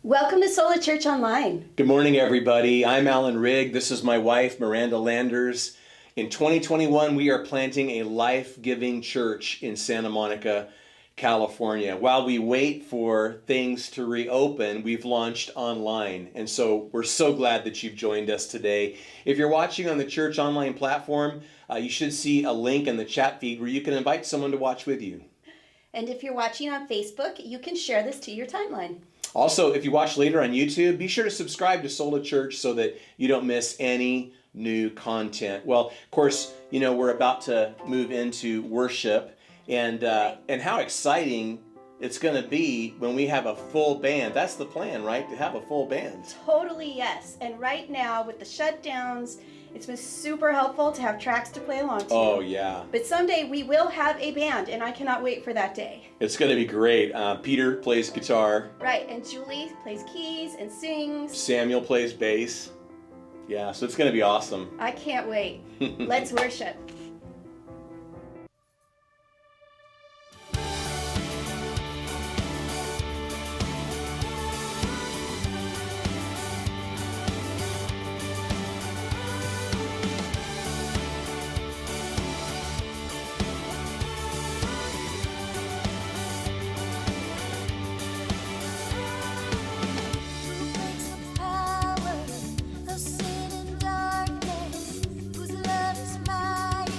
Welcome to Sola Church Online. Good morning, everybody. I'm Alan Rigg. This is my wife, Miranda Landers. In 2021, we are planting a life-giving church in Santa Monica, California. While we wait for things to reopen, we've launched online. And so we're so glad that you've joined us today. If you're watching on the church online platform, you should see a link in the chat feed where you can invite someone to watch with you. And if you're watching on Facebook, you can share this to your timeline. Also, if you watch later on YouTube, be sure to subscribe to Sola Church so that you don't miss any new content. Well, of course, you know, we're about to move into worship, and how exciting it's going to be when we have a full band. That's the plan, right? To have a full band. Totally, yes. And right now, with the shutdowns, it's been super helpful to have tracks to play along to. Oh, yeah. But someday we will have a band, and I cannot wait for that day. It's going to be great. Peter plays guitar. Right, and Julie plays keys and sings. Samuel plays bass. Yeah, so it's going to be awesome. I can't wait. Let's worship. Power of sin and darkness, whose love is mighty.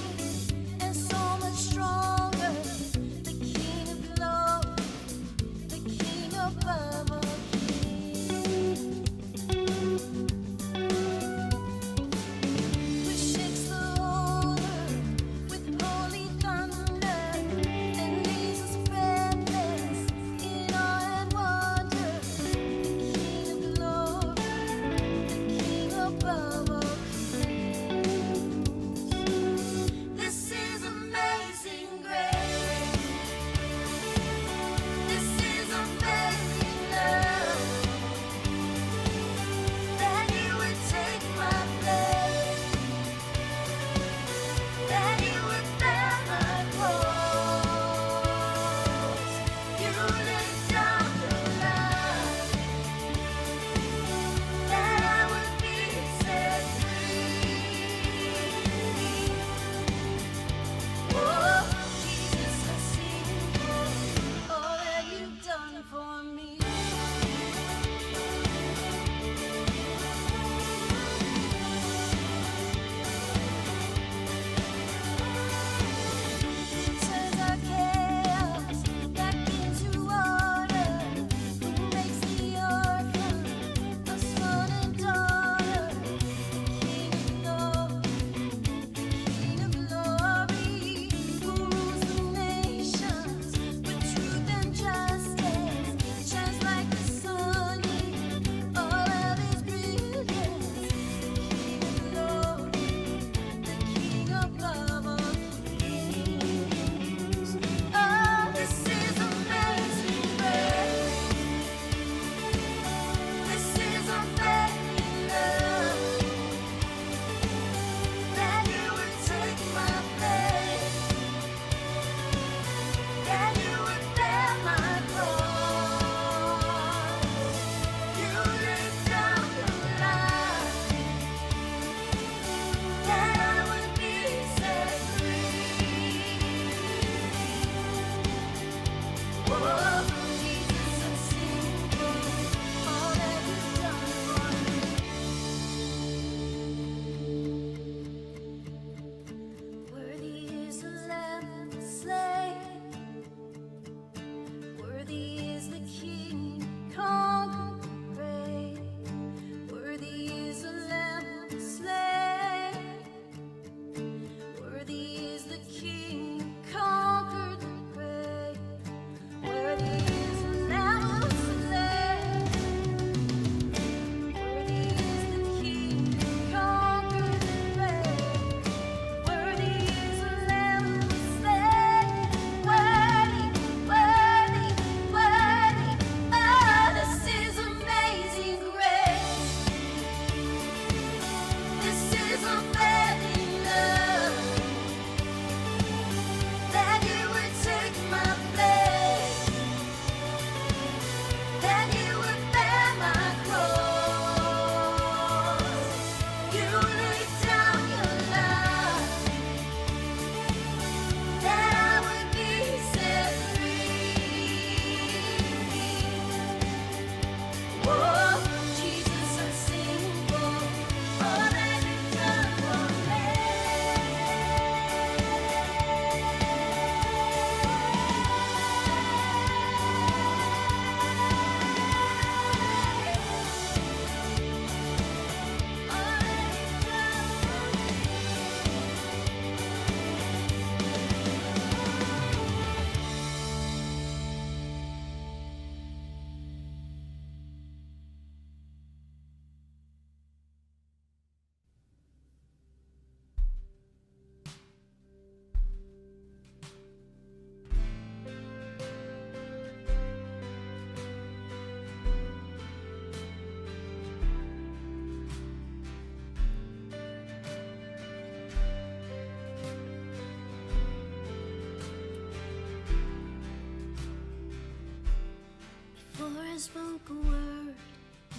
spoke a word,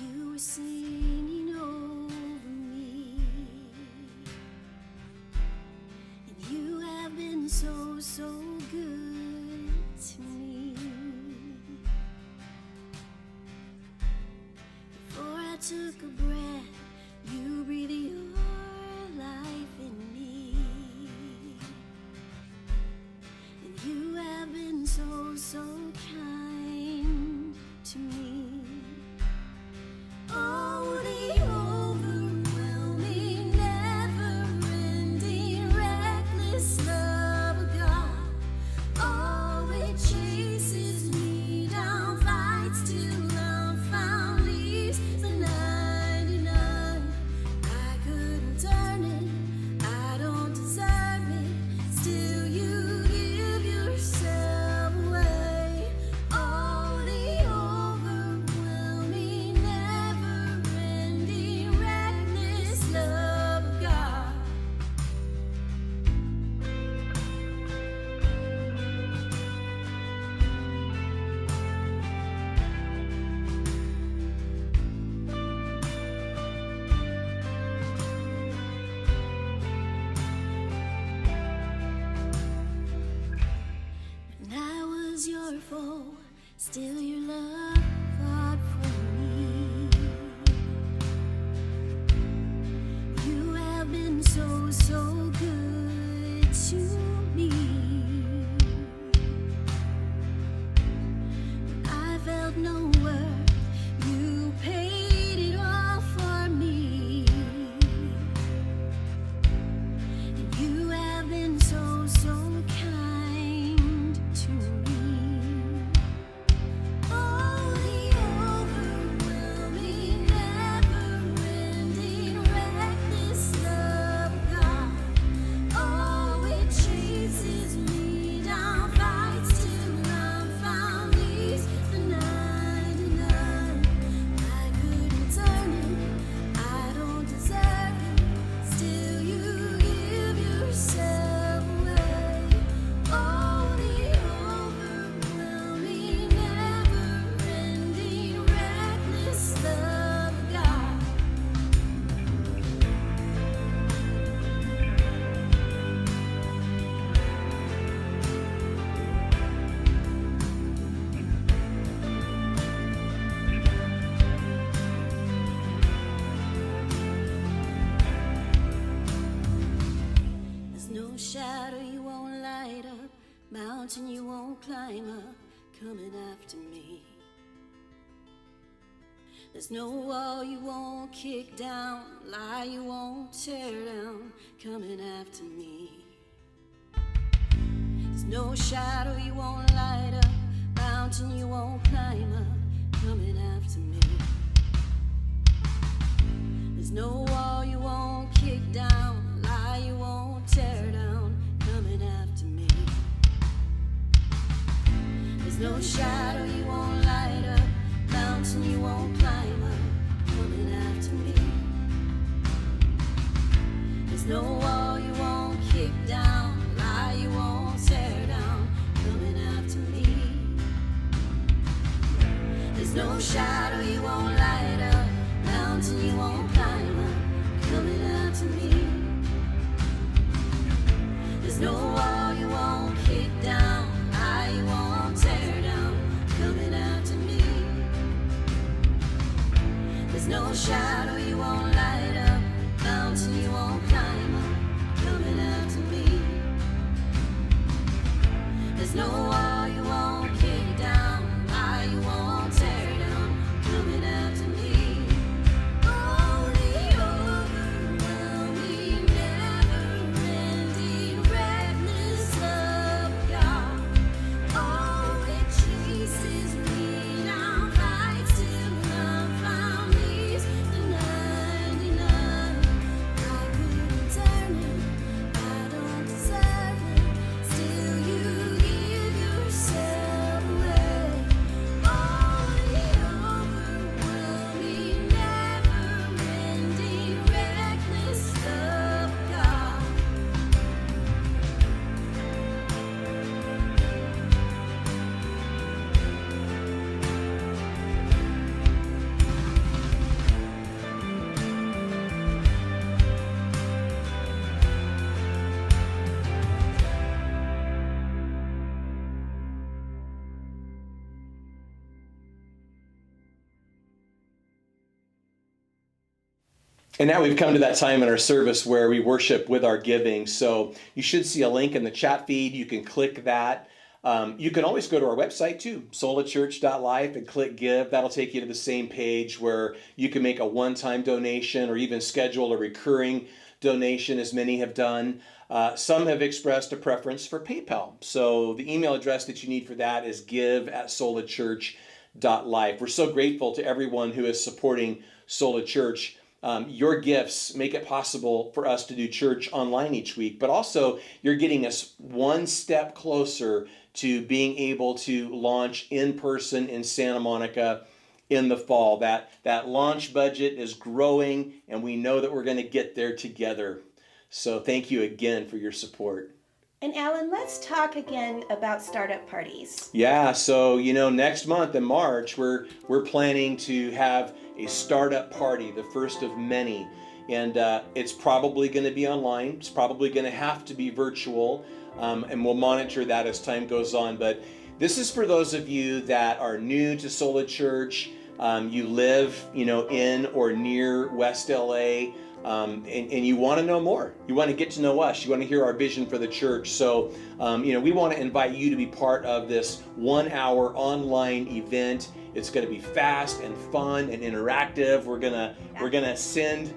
you were singing over me. And you have been so, so good to me. Before I took a breath, you breathed your life in me. And you have been so, so kind to me. Oh, the overwhelming, never-ending, reckless love of God. Oh, it chases me down, fights till I'm found, leaves the 99. I couldn't turn it, I don't deserve it, still you give yourself away. Oh, the overwhelming, never-ending, reckless love of God. When I was your foe, still your love fought for me. You have been so, so good to me. I felt no worth, you paid it all for me. And you have been so, so kind to me. Oh, the overwhelming, never-ending, reckless love of God. Oh, it chases me down, fights till I'm found, leaves the 99. I couldn't turn it, I don't deserve it, still you give yourself away. Oh, the overwhelming, never-ending, reckless love of God. There's no shadow you won't light up, mountain you won't climb up, coming after me. There's no wall you won't kick down, lie you won't tear down, coming after me. There's no shadow you won't light up, mountain you won't climb up, coming after me. There's no wall you won't kick down, lie you won't tear down, coming after me. There's no shadow you won't light up, mountain you won't climb up, coming after me. There's no wall you won't kick down, lie you won't tear down, coming after me. There's no shadow you won't light up, mountain you won't climb up, coming after me. There's no wall you won't kick down, lie you won't tear down, coming after me. There's no shadow you won't light up, mountain you won't climb up, coming after me. There's no wall you won't kick down, lie you won't tear down, coming after me. Oh, the overwhelming, never-ending, reckless And now we've come to that time in our service where we worship with our giving. So you should see a link in the chat feed. You can click that. You can always go to our website too, solachurch.life, and click give. That'll take you to the same page where you can make a one-time donation or even schedule a recurring donation, as many have done. Some have expressed a preference for PayPal. So the email address that you need for that is give@solachurch.life. We're so grateful to everyone who is supporting Sola Church. Your gifts make it possible for us to do church online each week, but also you're getting us one step closer to being able to launch in person in Santa Monica in the fall. That launch budget is growing, and we know that we're going to get there together. So thank you again for your support. And Alan, let's talk again about startup parties. Yeah, so next month in March, we're planning to have a startup party, the first of many. And it's probably going to be online. It's probably going to have to be virtual. And we'll monitor that as time goes on. But this is for those of you that are new to Sola Church. You live, in or near West LA. And you want to know more. You want to get to know us. You want to hear our vision for the church. So, we want to invite you to be part of this 1-hour online event. It's going to be fast and fun and interactive. We're gonna send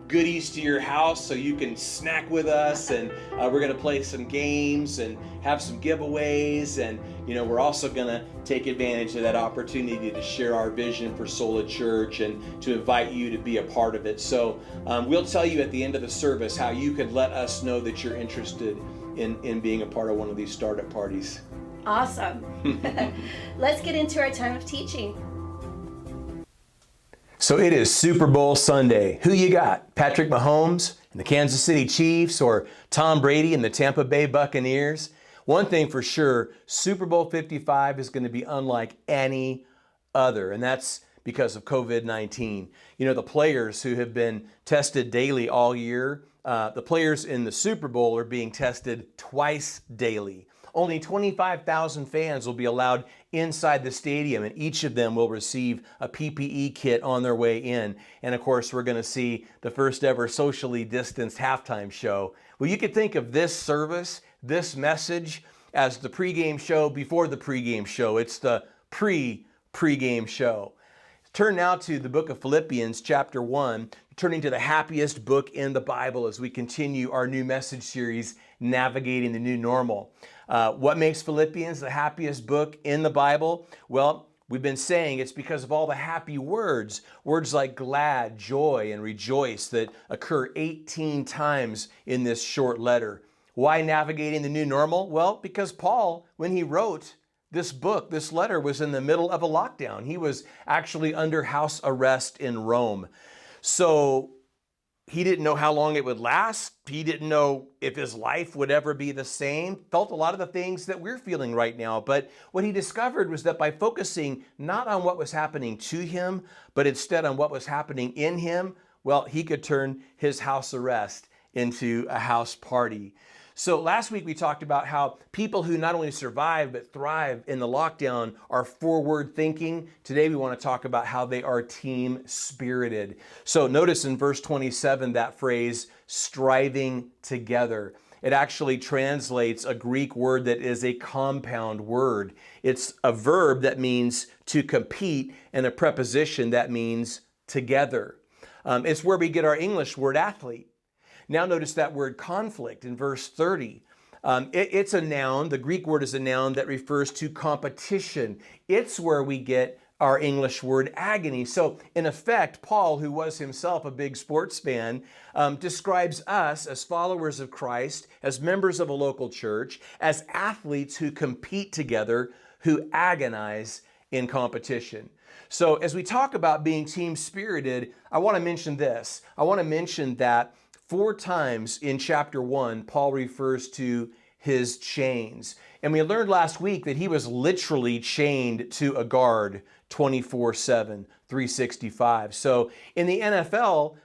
goodies to your house so you can snack with us, and we're going to play some games and have some giveaways, and we're also going to take advantage of that opportunity to share our vision for Sola Church and to invite you to be a part of it. So we'll tell you at the end of the service how you can let us know that you're interested in being a part of one of these startup parties. Awesome. Let's get into our time of teaching. So it is Super Bowl Sunday. Who you got? Patrick Mahomes and the Kansas City Chiefs, or Tom Brady and the Tampa Bay Buccaneers? One thing for sure, Super Bowl 55 is going to be unlike any other, and that's because of COVID-19. The players who have been tested daily all year, the players in the Super Bowl are being tested twice daily. Only 25,000 fans will be allowed inside the stadium, and each of them will receive a PPE kit on their way in. And of course, we're going to see the first ever socially distanced halftime show. Well, you could think of this service, this message, as the pregame show before the pregame show. It's the pre-pregame show. Turn now to the book of Philippians, chapter 1, turning to the happiest book in the Bible as we continue our new message series, Navigating the New Normal. What makes Philippians the happiest book in the Bible? Well, we've been saying it's because of all the happy words like glad, joy, and rejoice that occur 18 times in this short letter. Why navigating the new normal? Well, because Paul, when he wrote this book, this letter, was in the middle of a lockdown. He was actually under house arrest in Rome. So he didn't know how long it would last. He didn't know if his life would ever be the same. Felt a lot of the things that we're feeling right now. But what he discovered was that by focusing not on what was happening to him, but instead on what was happening in him, well, he could turn his house arrest into a house party. So last week we talked about how people who not only survive but thrive in the lockdown are forward thinking. Today we want to talk about how they are team spirited. So notice in verse 27 that phrase, striving together. It actually translates a Greek word that is a compound word. It's a verb that means to compete and a preposition that means together. It's where we get our English word athlete. Now notice that word conflict in verse 30. It's a noun. The Greek word is a noun that refers to competition. It's where we get our English word agony. So in effect, Paul, who was himself a big sports fan, describes us as followers of Christ, as members of a local church, as athletes who compete together, who agonize in competition. So as we talk about being team spirited, I want to mention this. I want to mention that 4 times in chapter 1, Paul refers to his chains. And we learned last week that he was literally chained to a guard 24/7, 365. So in the NFL,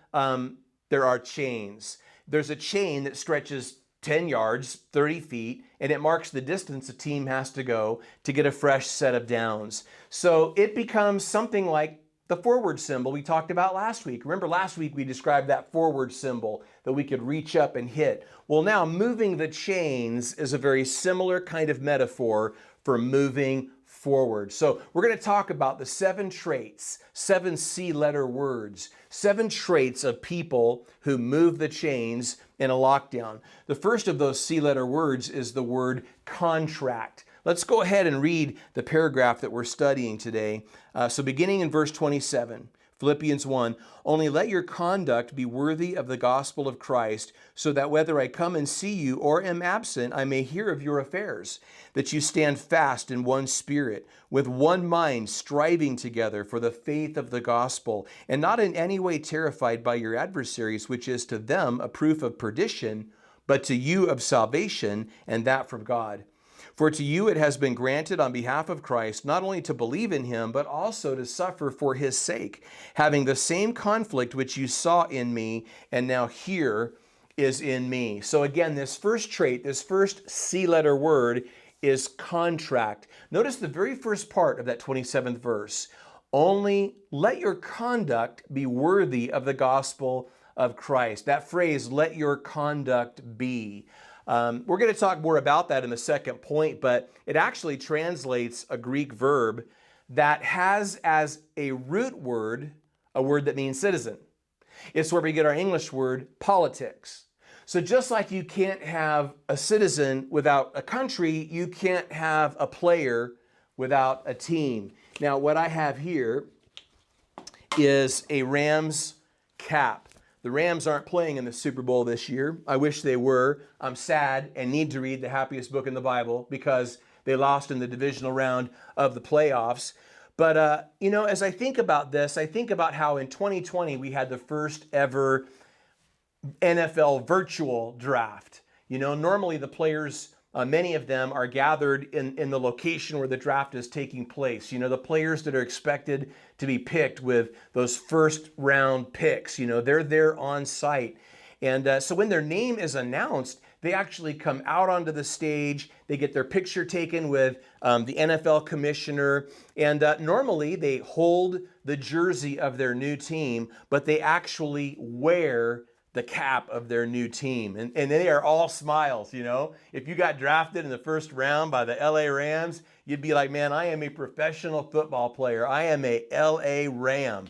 there are chains. There's a chain that stretches 10 yards, 30 feet, and it marks the distance a team has to go to get a fresh set of downs. So it becomes something like the forward symbol we talked about last week. Remember last week we described that forward symbol that we could reach up and hit. Well, now moving the chains is a very similar kind of metaphor for moving forward. So we're going to talk about the 7 traits, 7 C-letter words, 7 traits of people who move the chains in a lockdown. The first of those C-letter words is the word contract. Let's go ahead and read the paragraph that we're studying today. So beginning in verse 27, Philippians 1, only let your conduct be worthy of the gospel of Christ, so that whether I come and see you or am absent, I may hear of your affairs, that you stand fast in one spirit, with one mind, striving together for the faith of the gospel, and not in any way terrified by your adversaries, which is to them a proof of perdition, but to you of salvation, and that from God. For to you it has been granted on behalf of Christ not only to believe in him, but also to suffer for his sake, having the same conflict which you saw in me, and now here is in me. So again, this first trait, this first C-letter word is contract. Notice the very first part of that 27th verse. Only let your conduct be worthy of the gospel of Christ. That phrase, let your conduct be. We're going to talk more about that in the second point, but it actually translates a Greek verb that has as a root word a word that means citizen. It's where we get our English word politics. So just like you can't have a citizen without a country, you can't have a player without a team. Now, what I have here is a Rams cap. The Rams aren't playing in the Super Bowl this year. I wish they were. I'm sad and need to read the happiest book in the Bible because they lost in the divisional round of the playoffs. But, as I think about this, I think about how in 2020 we had the first ever NFL virtual draft. Normally the players, many of them are gathered in the location where the draft is taking place. The players that are expected to be picked with those first round picks, they're there on site. And so when their name is announced, they actually come out onto the stage. They get their picture taken with the NFL commissioner. And normally they hold the jersey of their new team, but they actually wear the cap of their new team. And they are all smiles, If you got drafted in the first round by the LA Rams, you'd be like, man, I am a professional football player. I am a LA Ram.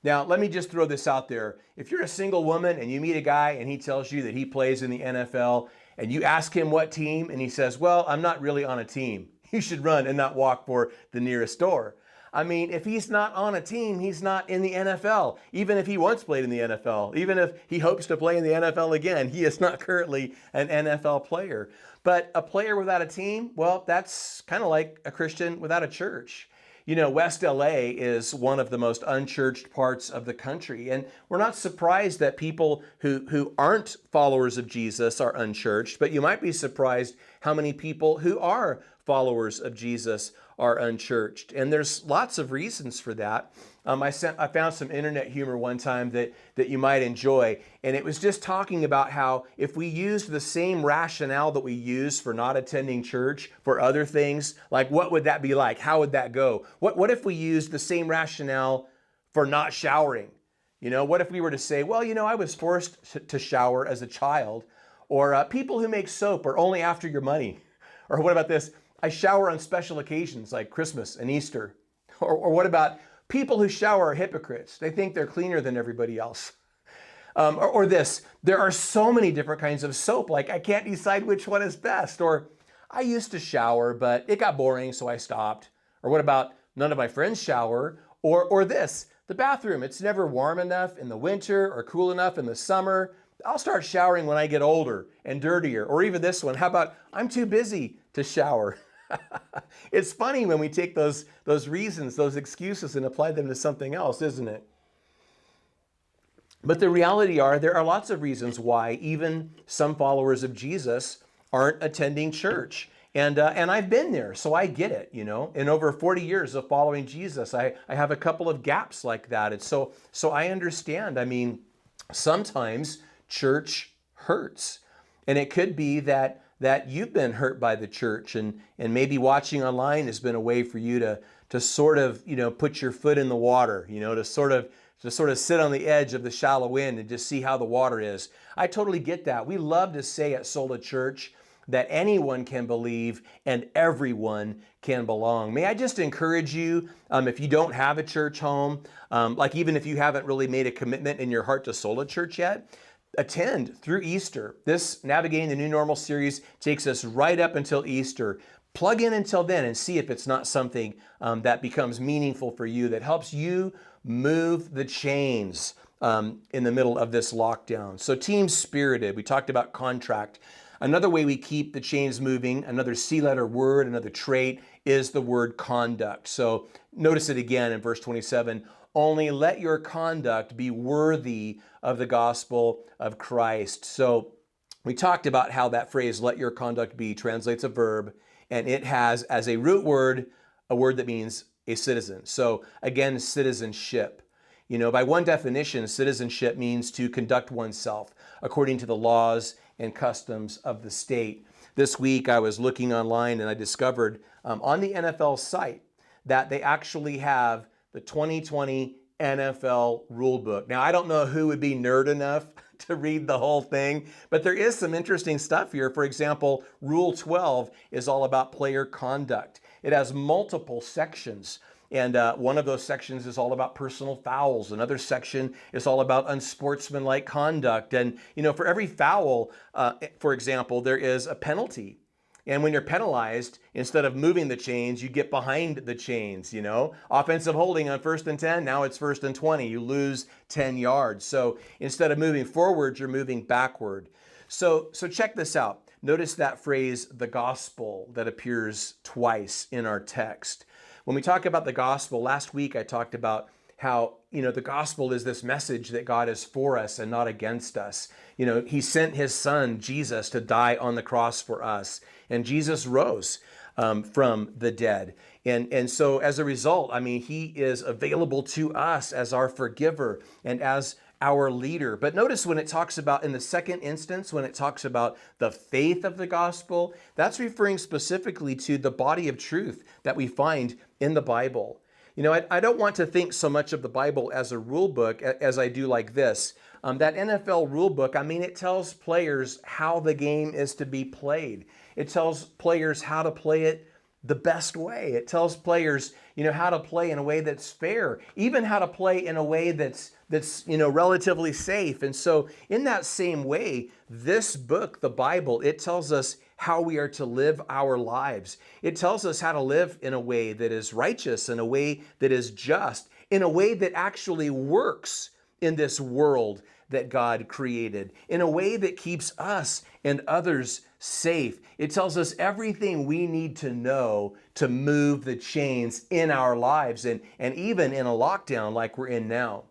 Now, let me just throw this out there. If you're a single woman and you meet a guy and he tells you that he plays in the NFL and you ask him what team and he says, well, I'm not really on a team, you should run and not walk for the nearest door. I mean, if he's not on a team, he's not in the NFL. Even if he once played in the NFL, even if he hopes to play in the NFL again, he is not currently an NFL player. But a player without a team, well, that's kind of like a Christian without a church. West LA is one of the most unchurched parts of the country. And we're not surprised that people who aren't followers of Jesus are unchurched, but you might be surprised how many people who are followers of Jesus are unchurched. And there's lots of reasons for that. I found some internet humor one time that you might enjoy. And it was just talking about how if we used the same rationale that we use for not attending church for other things, like what would that be like? How would that go? What if we used the same rationale for not showering? What if we were to say, well, I was forced to shower as a child. Or people who make soap are only after your money. Or what about this? I shower on special occasions like Christmas and Easter. Or what about people who shower are hypocrites? They think they're cleaner than everybody else. Or this, there are so many different kinds of soap, like I can't decide which one is best. Or I used to shower, but it got boring, so I stopped. Or what about none of my friends shower? Or this, the bathroom, it's never warm enough in the winter or cool enough in the summer. I'll start showering when I get older and dirtier. Or even this one, how about I'm too busy to shower? It's funny when we take those reasons, those excuses, and apply them to something else, isn't it? But the reality are there are lots of reasons why even some followers of Jesus aren't attending church. And I've been there, so I get it, In over 40 years of following Jesus, I have a couple of gaps like that. And so I understand. I mean, sometimes church hurts. And it could be that you've been hurt by the church and maybe watching online has been a way for you to sort of, put your foot in the water, to sort of sit on the edge of the shallow end and just see how the water is. I totally get that. We love to say at Sola Church that anyone can believe and everyone can belong. May I just encourage you, if you don't have a church home, like even if you haven't really made a commitment in your heart to Sola Church yet, attend through Easter. This Navigating the New Normal series takes us right up until Easter. Plug in until then and see if it's not something that becomes meaningful for you, that helps you move the chains in the middle of this lockdown. So team spirited, we talked about contract. Another way we keep the chains moving, another C-letter word, another trait, is the word conduct. So notice it again in verse 27. Only let your conduct be worthy of the gospel of Christ. So we talked about how that phrase, let your conduct be, translates a verb, and it has as a root word, a word that means a citizen. So again, citizenship. By one definition, citizenship means to conduct oneself according to the laws and customs of the state. This week I was looking online and I discovered on the NFL site that they actually have the 2020 NFL rulebook. Now, I don't know who would be nerd enough to read the whole thing, but there is some interesting stuff here. For example, Rule 12 is all about player conduct. It has multiple sections. And one of those sections is all about personal fouls. Another section is all about unsportsmanlike conduct. And, for every foul, for example, there is a penalty. And when you're penalized, instead of moving the chains, you get behind the chains, Offensive holding on 1st and 10, now it's 1st and 20. You lose 10 yards. So instead of moving forward, you're moving backward. So check this out. Notice that phrase, the gospel, that appears twice in our text. When we talk about the gospel, last week I talked about how, the gospel is this message that God is for us and not against us. He sent his son, Jesus, to die on the cross for us. And Jesus rose from the dead. And so as a result, he is available to us as our forgiver and as our leader. But notice when it talks about, in the second instance, when it talks about the faith of the gospel, that's referring specifically to the body of truth that we find in the Bible. I don't want to think so much of the Bible as a rule book as I do like this. That NFL rule book, it tells players how the game is to be played. It tells players how to play it the best way. It tells players, how to play in a way that's fair, even how to play in a way that's relatively safe. And so in that same way, this book, the Bible, it tells us how we are to live our lives. It tells us how to live in a way that is righteous, in a way that is just, in a way that actually works in this world that God created, in a way that keeps us and others safe. It tells us everything we need to know to move the chains in our lives and even in a lockdown like we're in now.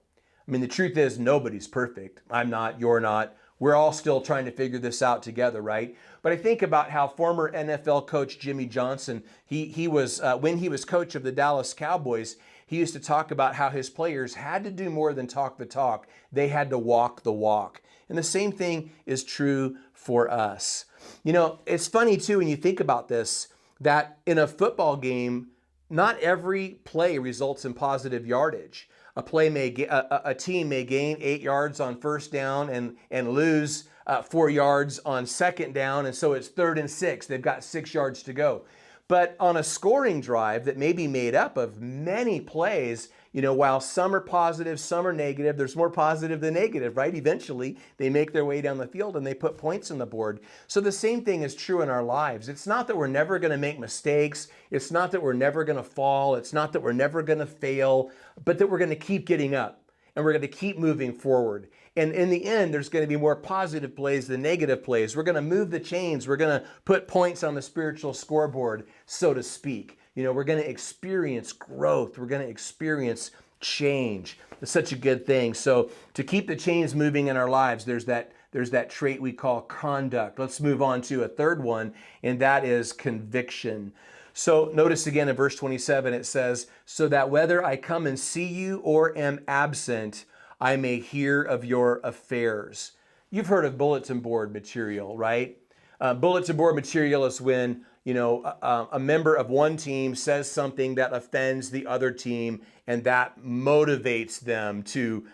The truth is nobody's perfect. I'm not, you're not. We're all still trying to figure this out together, right? But I think about how former NFL coach Jimmy Johnson, he was when he was coach of the Dallas Cowboys, he used to talk about how his players had to do more than talk the talk. They had to walk the walk. And the same thing is true for us. It's funny too when you think about this, that in a football game, not every play results in positive yardage. A team may gain 8 yards on first down and lose 4 yards on second down, and so it's 3rd and 6. They've got 6 yards to go. But on a scoring drive that may be made up of many plays, while some are positive, some are negative, there's more positive than negative, right? Eventually, they make their way down the field and they put points on the board. So the same thing is true in our lives. It's not that we're never going to make mistakes. It's not that we're never going to fall. It's not that we're never going to fail, but that we're going to keep getting up and we're going to keep moving forward. And in the end, there's going to be more positive plays than negative plays. We're going to move the chains. We're going to put points on the spiritual scoreboard, so to speak. We're going to experience growth. We're going to experience change. It's such a good thing. So to keep the chains moving in our lives, there's that trait we call conduct. Let's move on to a third one, and that is conviction. So notice again in verse 27, it says, so that whether I come and see you or am absent, I may hear of your affairs. You've heard of bulletin board material, right? Bulletin board material is when a member of one team says something that offends the other team, and that motivates them to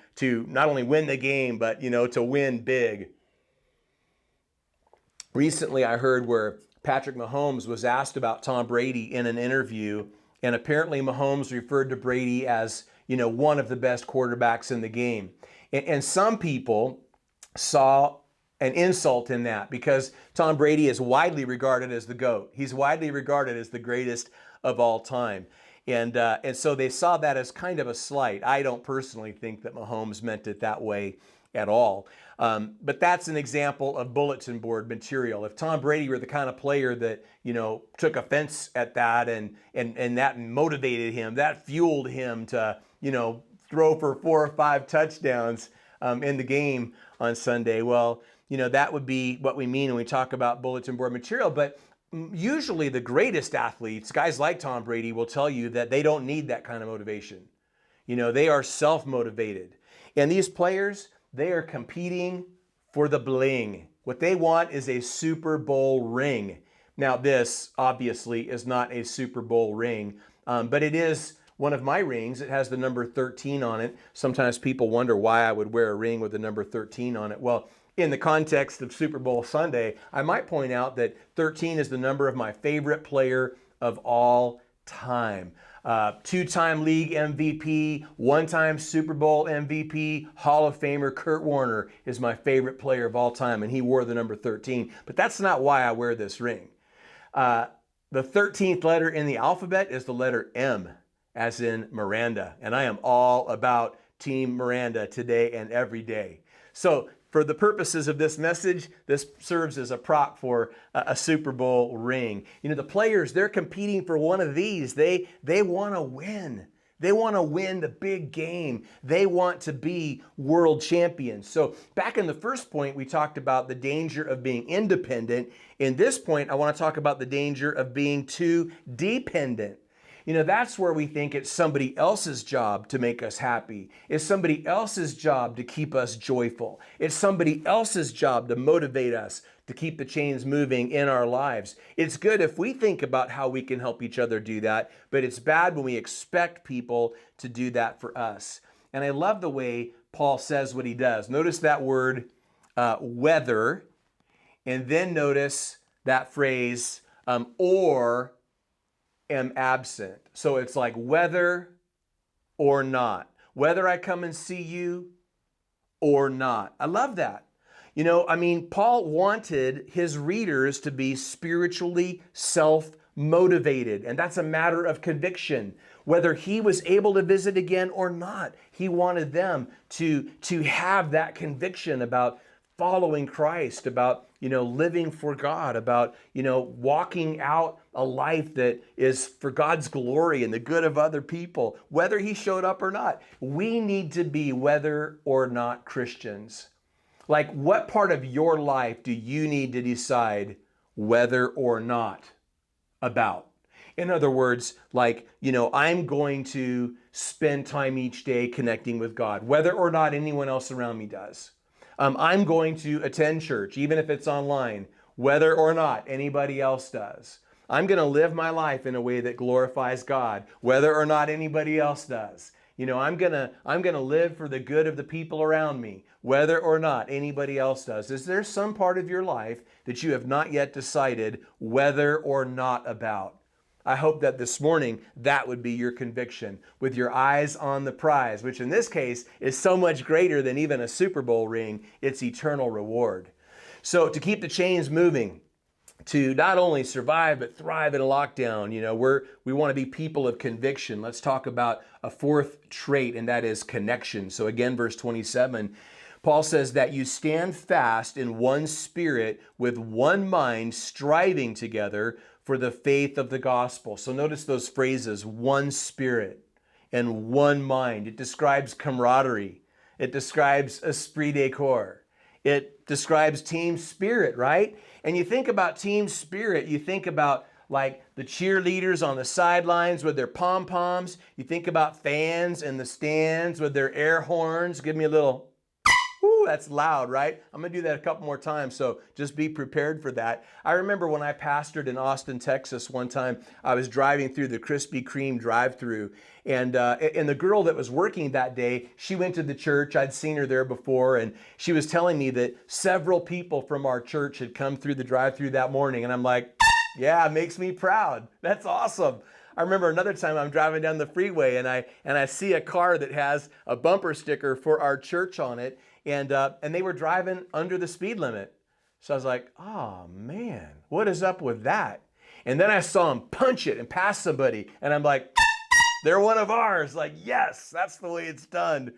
not only win the game, but, to win big. Recently, I heard where Patrick Mahomes was asked about Tom Brady in an interview, and apparently Mahomes referred to Brady as, one of the best quarterbacks in the game. And some people saw an insult in that because Tom Brady is widely regarded as the GOAT. He's widely regarded as the greatest of all time. And so they saw that as kind of a slight. I don't personally think that Mahomes meant it that way at all. But that's an example of bulletin board material. If Tom Brady were the kind of player that, took offense at that and that motivated him, that fueled him to, throw for 4 or 5 touchdowns in the game on Sunday, well, that would be what we mean when we talk about bulletin board material. But usually the greatest athletes, guys like Tom Brady, will tell you that they don't need that kind of motivation. They are self-motivated. And these players, they are competing for the bling. What they want is a Super Bowl ring. Now, this obviously is not a Super Bowl ring, but it is one of my rings. It has the number 13 on it. Sometimes people wonder why I would wear a ring with the number 13 on it. Well, in the context of Super Bowl Sunday, I might point out that 13 is the number of my favorite player of all time. 2-time league MVP, 1-time Super Bowl MVP, Hall of Famer Kurt Warner is my favorite player of all time, and he wore the number 13. But that's not why I wear this ring. The 13th letter in the alphabet is the letter M, as in Miranda. And I am all about Team Miranda today and every day. So for the purposes of this message, this serves as a prop for a Super Bowl ring. The players, they're competing for one of these. They want to win. They want to win the big game. They want to be world champions. So back in the first point, we talked about the danger of being independent. In this point, I want to talk about the danger of being too dependent. That's where we think it's somebody else's job to make us happy. It's somebody else's job to keep us joyful. It's somebody else's job to motivate us to keep the chains moving in our lives. It's good if we think about how we can help each other do that, but it's bad when we expect people to do that for us. And I love the way Paul says what he does. Notice that word, whether, and then notice that phrase, or am absent. So it's like whether or not. Whether I come and see you or not. I love that. Paul wanted his readers to be spiritually self-motivated, and that's a matter of conviction. Whether he was able to visit again or not, he wanted them to have that conviction about following Christ, about, living for God, about, walking out a life that is for God's glory and the good of other people, whether he showed up or not. We need to be whether or not Christians. Like, what part of your life do you need to decide whether or not about? In other words, like, I'm going to spend time each day connecting with God, whether or not anyone else around me does. I'm going to attend church, even if it's online, whether or not anybody else does. I'm going to live my life in a way that glorifies God, whether or not anybody else does. I'm going to live for the good of the people around me, whether or not anybody else does. Is there some part of your life that you have not yet decided whether or not about? I hope that this morning that would be your conviction, with your eyes on the prize, which in this case is so much greater than even a Super Bowl ring. It's eternal reward. So to keep the chains moving, to not only survive but thrive in a lockdown, we want to be people of conviction. Let's talk about a fourth trait, and that is connection. So again, verse 27, Paul says that you stand fast in one spirit with one mind, striving together for the faith of the gospel. So notice those phrases, one spirit and one mind. It describes camaraderie. It describes esprit de corps. It describes team spirit, right? And you think about team spirit, you think about like the cheerleaders on the sidelines with their pom-poms. You think about fans in the stands with their air horns. Give me a little, woo, Woo, that's loud, right? I'm gonna do that a couple more times, so just be prepared for that. I remember when I pastored in Austin, Texas one time, I was driving through the Krispy Kreme drive-thru, and the girl that was working that day, she went to the church. I'd seen her there before, and she was telling me that several people from our church had come through the drive-thru that morning, and I'm like, yeah, it makes me proud. That's awesome. I remember another time I'm driving down the freeway and I see a car that has a bumper sticker for our church on it, and they were driving under the speed limit. So I was like, oh man, what is up with that? And then I saw them punch it and pass somebody, and I'm like, they're one of ours. Like, yes, that's the way it's done.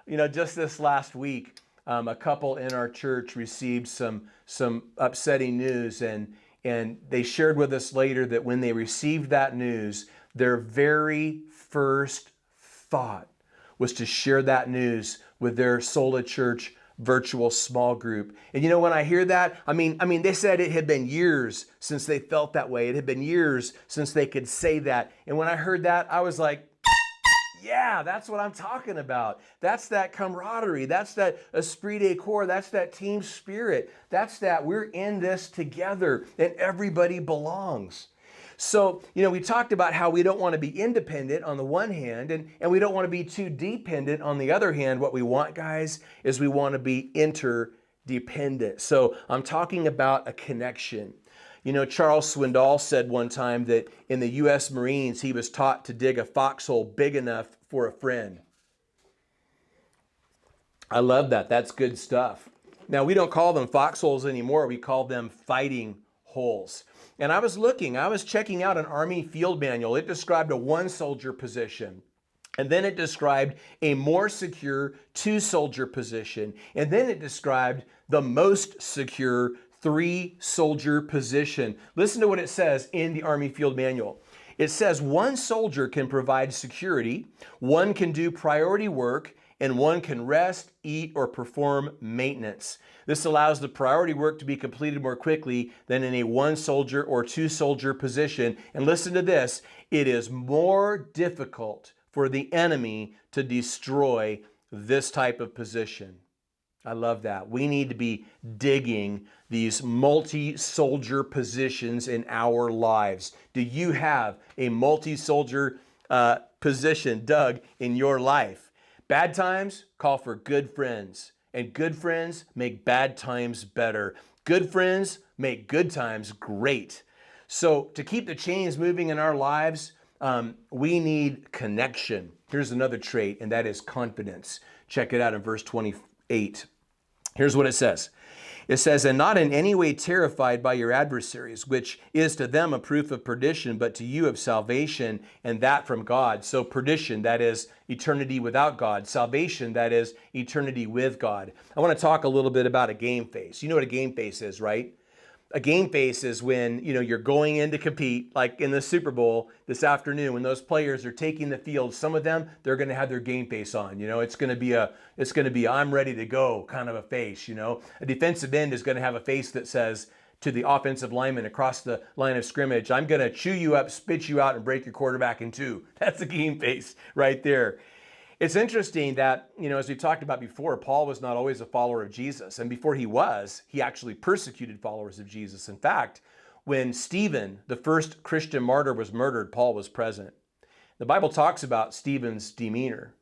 You know, just this last week, a couple in our church received some upsetting news, and they shared with us later that when they received that news, their very first thought was to share that news with their Sola Church virtual small group. And you know, when I hear that, I mean, they said it had been years since they felt that way. It had been years since they could say that. And when I heard that, I was like, yeah, that's what I'm talking about. That's that camaraderie. That's that esprit de corps. That's that team spirit. That's that we're in this together and everybody belongs. So, you know, we talked about how we don't want to be independent on the one hand, and we don't want to be too dependent on the other hand. What we want, guys, is we want to be interdependent. So I'm talking about a connection. You know, Charles Swindoll said one time that in the U.S. Marines, he was taught to dig a foxhole big enough for a friend. I love that. That's good stuff. Now, we don't call them foxholes anymore. We call them fighting holes. And I was checking out an Army field manual. It described a one-soldier position. And then it described a more secure two-soldier position. And then it described the most secure three-soldier position. Listen to what it says in the Army Field Manual. It says one soldier can provide security, one can do priority work, and one can rest, eat, or perform maintenance. This allows the priority work to be completed more quickly than in a one-soldier or two-soldier position. And listen to this, it is more difficult for the enemy to destroy this type of position. I love that. We need to be digging these multi-soldier positions in our lives. Do you have a multi-soldier position dug in your life? Bad times call for good friends, and good friends make bad times better. Good friends make good times great. So to keep the chains moving in our lives, we need connection. Here's another trait, and that is confidence. Check it out in verse 28. Here's what it says. It says, and not in any way terrified by your adversaries, which is to them a proof of perdition, but to you of salvation, and that from God. So perdition, that is eternity without God. Salvation, that is eternity with God. I want to talk a little bit about a game face. You know what a game face is, right? A game face is when, you know, you're going in to compete, like in the Super Bowl this afternoon, when those players are taking the field. Some of them, they're going to have their game face on. You know, it's going to be I'm ready to go kind of a face. You know, a defensive end is going to have a face that says to the offensive lineman across the line of scrimmage, I'm going to chew you up, spit you out, and break your quarterback in two. That's a game face right there. It's interesting that, you know, as we talked about before, Paul was not always a follower of Jesus. And before he actually persecuted followers of Jesus. In fact, when Stephen, the first Christian martyr, was murdered, Paul was present. The Bible talks about Stephen's demeanor.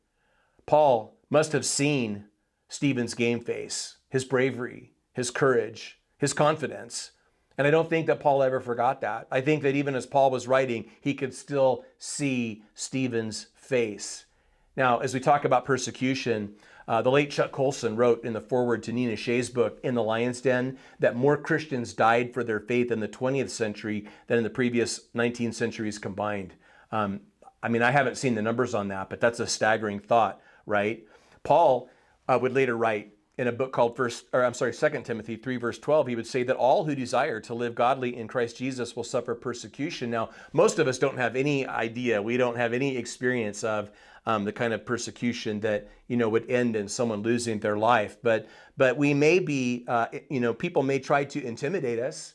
Paul must have seen Stephen's game face, his bravery, his courage, his confidence. And I don't think that Paul ever forgot that. I think that even as Paul was writing, he could still see Stephen's face. Now, as we talk about persecution, the late Chuck Colson wrote in the foreword to Nina Shea's book, In the Lion's Den, that more Christians died for their faith in the 20th century than in the previous 19 centuries combined. I haven't seen the numbers on that, but that's a staggering thought, right? Paul would later write in a book called 2 Timothy 3, verse 12, he would say that all who desire to live godly in Christ Jesus will suffer persecution. Now, most of us don't have any idea. We don't have any experience of the kind of persecution that, you know, would end in someone losing their life. But we may be, people may try to intimidate us.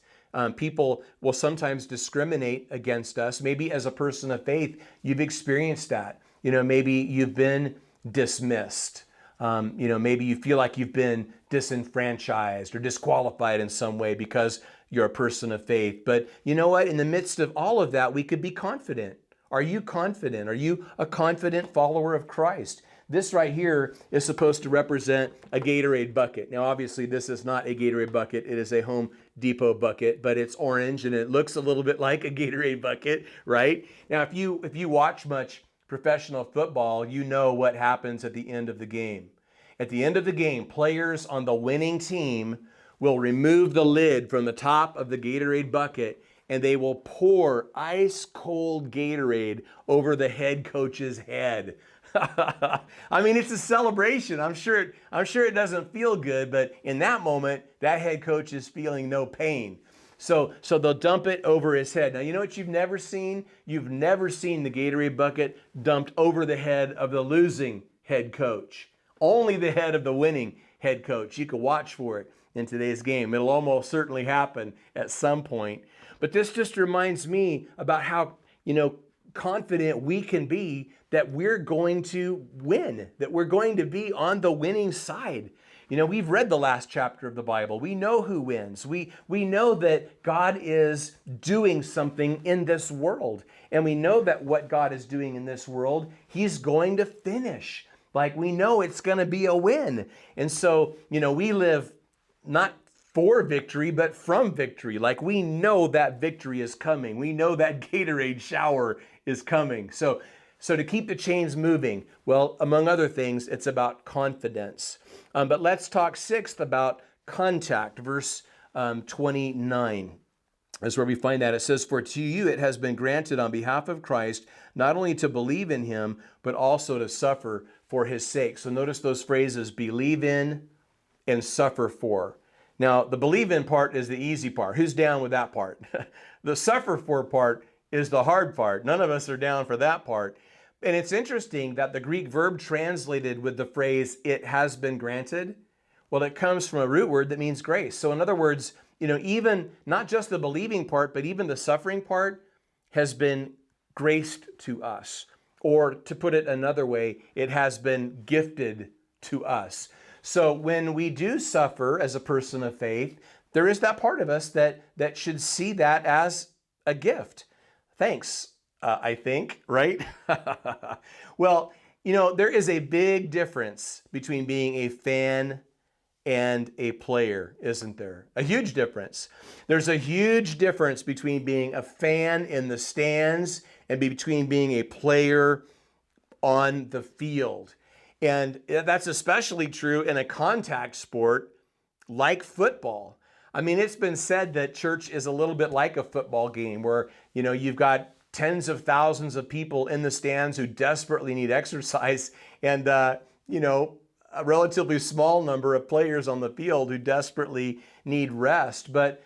People will sometimes discriminate against us. Maybe as a person of faith, you've experienced that. You know, maybe you've been dismissed. Maybe you feel like you've been disenfranchised or disqualified in some way because you're a person of faith. But you know what? In the midst of all of that, we could be confident. Are you confident? Are you a confident follower of Christ? This right here is supposed to represent a Gatorade bucket. Now, obviously, this is not a Gatorade bucket. It is a Home Depot bucket, but it's orange and it looks a little bit like a Gatorade bucket, right? Now, if you watch much professional football, you know what happens at the end of the game. At the end of the game, players on the winning team will remove the lid from the top of the Gatorade bucket and they will pour ice cold Gatorade over the head coach's head. I mean, it's a celebration. I'm sure it doesn't feel good, but in that moment, that head coach is feeling no pain. So they'll dump it over his head. Now, you know what you've never seen? You've never seen the Gatorade bucket dumped over the head of the losing head coach. Only the head of the winning head coach. You can watch for it in today's game. It'll almost certainly happen at some point. But this just reminds me about how, confident we can be that we're going to win, that we're going to be on the winning side. We've read the last chapter of the Bible. We know who wins. We know that God is doing something in this world. And we know that what God is doing in this world, He's going to finish. Like, we know it's going to be a win. And so, we live not for victory, but from victory. Like, we know that victory is coming. We know that Gatorade shower is coming. So to keep the chains moving, well, among other things, it's about confidence. But let's talk sixth about contact. Verse 29 is where we find that. It says, "For to you it has been granted on behalf of Christ, not only to believe in Him, but also to suffer for His sake." So notice those phrases, believe in and suffer for. Now, the believe in part is the easy part. Who's down with that part? The suffer for part is the hard part. None of us are down for that part. And it's interesting that the Greek verb translated with the phrase, it has been granted, well, it comes from a root word that means grace. So in other words, even not just the believing part, but even the suffering part has been graced to us. Or to put it another way, it has been gifted to us. So when we do suffer as a person of faith, there is that part of us that should see that as a gift. Thanks, I think, right? Well, there is a big difference between being a fan and a player, isn't there? A huge difference. There's a huge difference between being a fan in the stands and between being a player on the field. And that's especially true in a contact sport like football. I mean, it's been said that church is a little bit like a football game where, you've got tens of thousands of people in the stands who desperately need exercise and, a relatively small number of players on the field who desperately need rest. But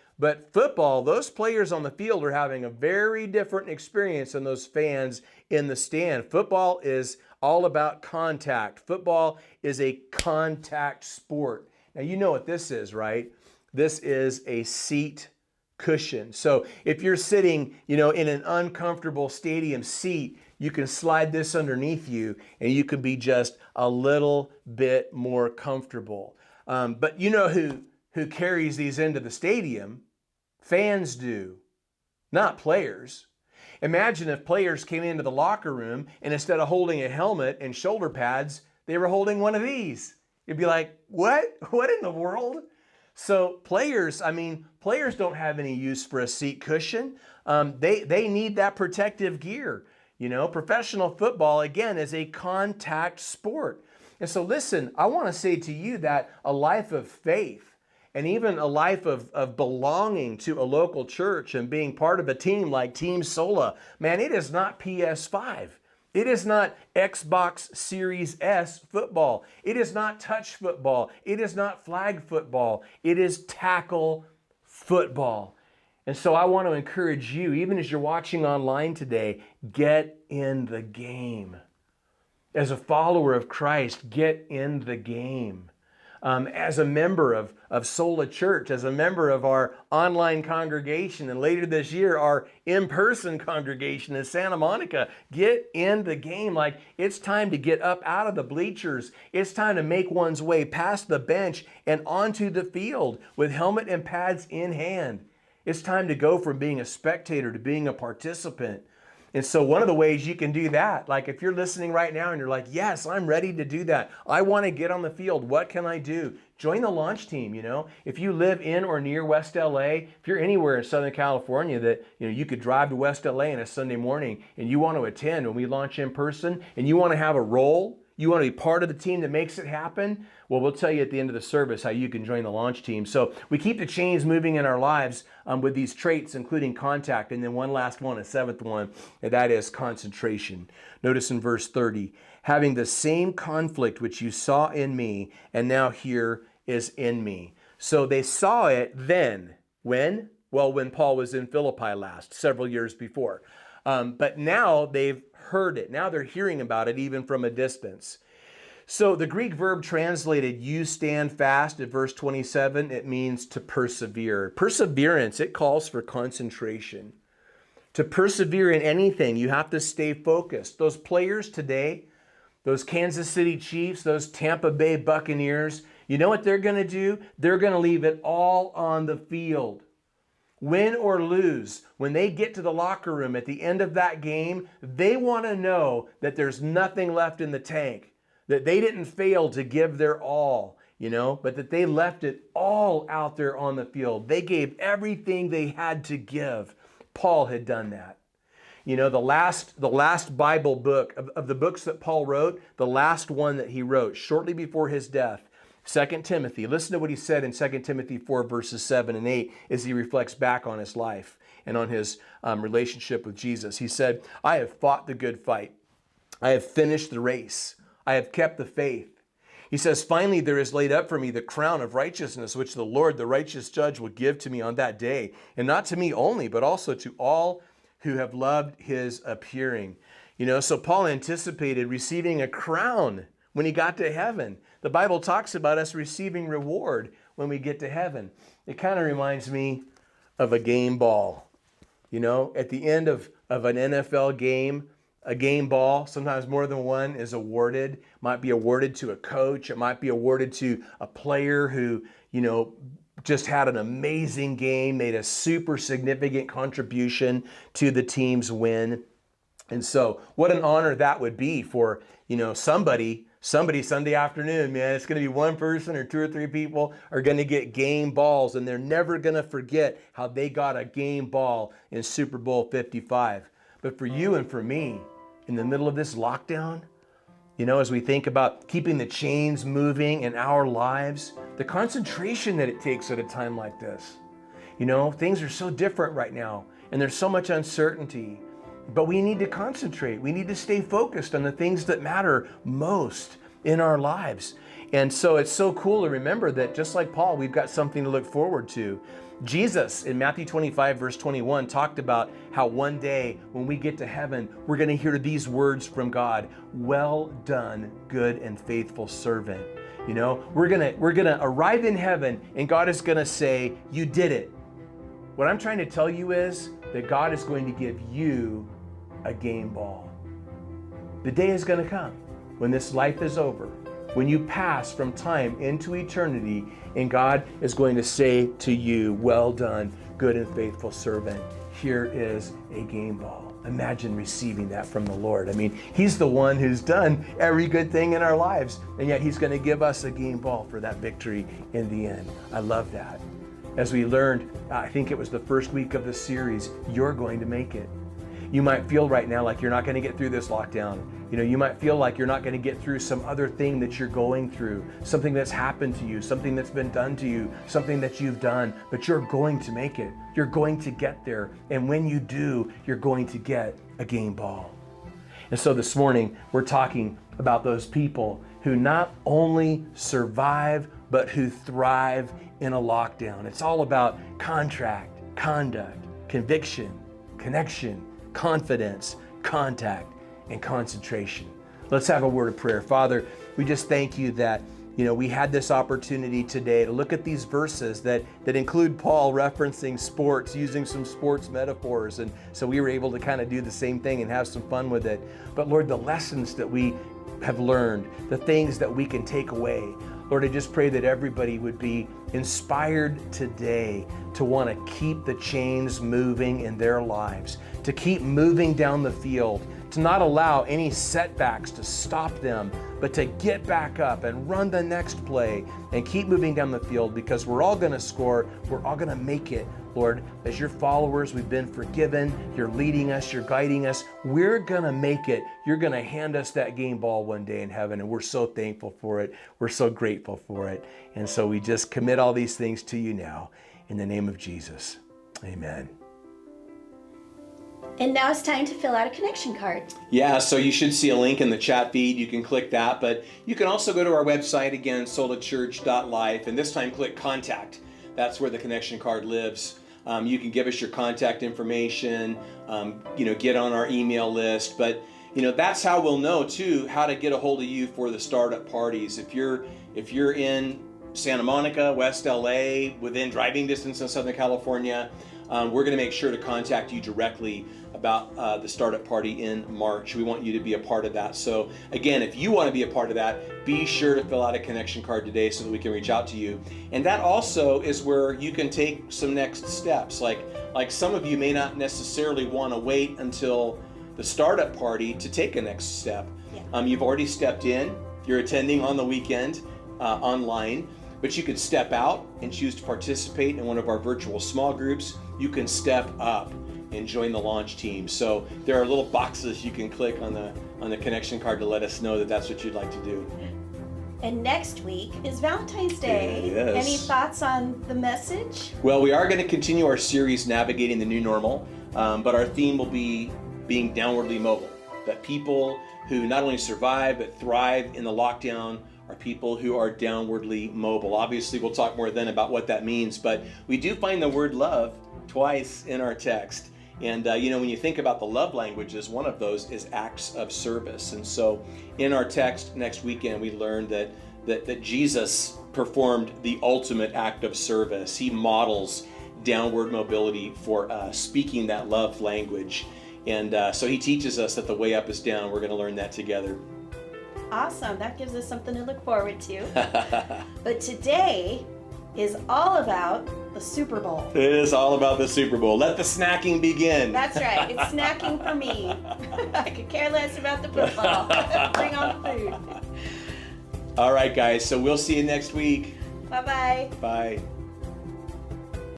football, those players on the field are having a very different experience than those fans in the stand. Football is all about contact. Football is a contact sport. Now, you know what this is, right? This is a seat cushion. So if you're sitting, in an uncomfortable stadium seat, you can slide this underneath you and you can be just a little bit more comfortable. But you know who carries these into the stadium? Fans do, not players. Imagine if players came into the locker room and instead of holding a helmet and shoulder pads, they were holding one of these. You'd be like, what? What in the world? So players don't have any use for a seat cushion. They need that protective gear. Professional football, again, is a contact sport. And so listen, I want to say to you that a life of faith and even a life of belonging to a local church and being part of a team like Team Sola, man, it is not PS5. It is not Xbox Series S football. It is not touch football. It is not flag football. It is tackle football. And so I want to encourage you, even as you're watching online today, get in the game. As a follower of Christ, get in the game. as a member of Sola Church, as a member of our online congregation, and later this year, our in-person congregation in Santa Monica. Get in the game. Like, it's time to get up out of the bleachers. It's time to make one's way past the bench and onto the field with helmet and pads in hand. It's time to go from being a spectator to being a participant. And so one of the ways you can do that, like if you're listening right now and you're like, yes, I'm ready to do that. I want to get on the field. What can I do? Join the launch team. If you live in or near West LA, if you're anywhere in Southern California that, you could drive to West LA on a Sunday morning and you want to attend when we launch in person and you want to have a role, you want to be part of the team that makes it happen? Well, we'll tell you at the end of the service how you can join the launch team. So we keep the chains moving in our lives with these traits, including contact. And then one last one, a seventh one, and that is concentration. Notice in verse 30, having the same conflict which you saw in me, and now here is in me. So they saw it then. When? Well, when Paul was in Philippi last, several years before. But now they've heard it. Now they're hearing about it even from a distance. So the Greek verb translated, you stand fast, at verse 27, it means to persevere. Perseverance, it calls for concentration. To persevere in anything, you have to stay focused. Those players today, those Kansas City Chiefs, those Tampa Bay Buccaneers, you know what they're going to do? They're going to leave it all on the field. Win or lose, when they get to the locker room at the end of that game, they want to know that there's nothing left in the tank, that they didn't fail to give their all, but that they left it all out there on the field. They gave everything they had to give. Paul had done that. The last Bible book of the books that Paul wrote, the last one that he wrote shortly before his death, 2 Timothy. Listen to what he said in 2 Timothy 4, verses 7 and 8 as he reflects back on his life and on his relationship with Jesus. He said, I have fought the good fight. I have finished the race. I have kept the faith. He says, finally, there is laid up for me the crown of righteousness, which the Lord, the righteous judge, will give to me on that day. And not to me only, but also to all who have loved his appearing. So Paul anticipated receiving a crown when he got to heaven. The Bible talks about us receiving reward when we get to heaven. It kind of reminds me of a game ball. At the end of an NFL game, a game ball, sometimes more than one, is awarded. Might be awarded to a coach. It might be awarded to a player who, just had an amazing game, made a super significant contribution to the team's win. And so what an honor that would be for, somebody Sunday afternoon, man. It's going to be one person or two or three people are going to get game balls, and they're never going to forget how they got a game ball in Super Bowl 55. But for you and for me, in the middle of this lockdown, as we think about keeping the chains moving in our lives, the concentration that it takes at a time like this. Things are so different right now, and there's so much uncertainty. But we need to concentrate. We need to stay focused on the things that matter most in our lives. And so it's so cool to remember that just like Paul, we've got something to look forward to. Jesus in Matthew 25, verse 21, talked about how one day when we get to heaven, we're going to hear these words from God. Well done, good and faithful servant. We're going to arrive in heaven and God is going to say, you did it. What I'm trying to tell you is that God is going to give you a game ball. The day is going to come when this life is over, when you pass from time into eternity, and God is going to say to you, well done, good and faithful servant. Here is a game ball. Imagine receiving that from the Lord. He's the one who's done every good thing in our lives, and yet he's going to give us a game ball for that victory in the end. I love that. As we learned, I think it was the first week of the series, you're going to make it. You might feel right now like you're not going to get through this lockdown. You might feel like you're not going to get through some other thing that you're going through, something that's happened to you, something that's been done to you, something that you've done, but you're going to make it. You're going to get there. And when you do, you're going to get a game ball. And so this morning, we're talking about those people who not only survive, but who thrive in a lockdown. It's all about contract, conduct, conviction, connection, confidence, contact, and concentration. Let's have a word of prayer. Father, we just thank you that we had this opportunity today to look at these verses that include Paul referencing sports, using some sports metaphors. And so we were able to kind of do the same thing and have some fun with it. But Lord, the lessons that we have learned, the things that we can take away, Lord, I just pray that everybody would be inspired today to want to keep the chains moving in their lives, to keep moving down the field, to not allow any setbacks to stop them, but to get back up and run the next play and keep moving down the field, because we're all going to score. We're all going to make it. Lord, as your followers, we've been forgiven. You're leading us. You're guiding us. We're going to make it. You're going to hand us that game ball one day in heaven, and we're so thankful for it. We're so grateful for it. And so we just commit all these things to you now in the name of Jesus. Amen. And now it's time to fill out a connection card. Yeah, so you should see a link in the chat feed. You can click that, but you can also go to our website again, solachurch.life, and this time click contact. That's where the connection card lives. You can give us your contact information, get on our email list, but that's how we'll know too how to get a hold of you for the startup parties. If you're in Santa Monica, West LA, within driving distance in Southern California, we're going to make sure to contact you directly about the startup party in March. We want you to be a part of that. So again, if you want to be a part of that, be sure to fill out a connection card today so that we can reach out to you. And that also is where you can take some next steps. Like some of you may not necessarily want to wait until the startup party to take a next step. Yeah. You've already stepped in. You're attending on the weekend online. But you could step out and choose to participate in one of our virtual small groups. You can step up and join the launch team. So there are little boxes you can click on the connection card to let us know that that's what you'd like to do. And next week is Valentine's Day. Yes. Any thoughts on the message? Well, we are going to continue our series Navigating the New Normal, but our theme will be being downwardly mobile. That people who not only survive but thrive in the lockdown are people who are downwardly mobile. Obviously, we'll talk more then about what that means, but we do find the word love twice in our text. And when you think about the love languages, one of those is acts of service. And so in our text next weekend, we learned that Jesus performed the ultimate act of service. He models downward mobility for us, speaking that love language. And so he teaches us that the way up is down. We're going to learn that together. Awesome. That gives us something to look forward to. But today is all about the Super Bowl. It is all about the Super Bowl. Let the snacking begin. That's right. It's snacking for me. I could care less about the football. Bring on the food. All right, guys. So we'll see you next week. Bye-bye. Bye.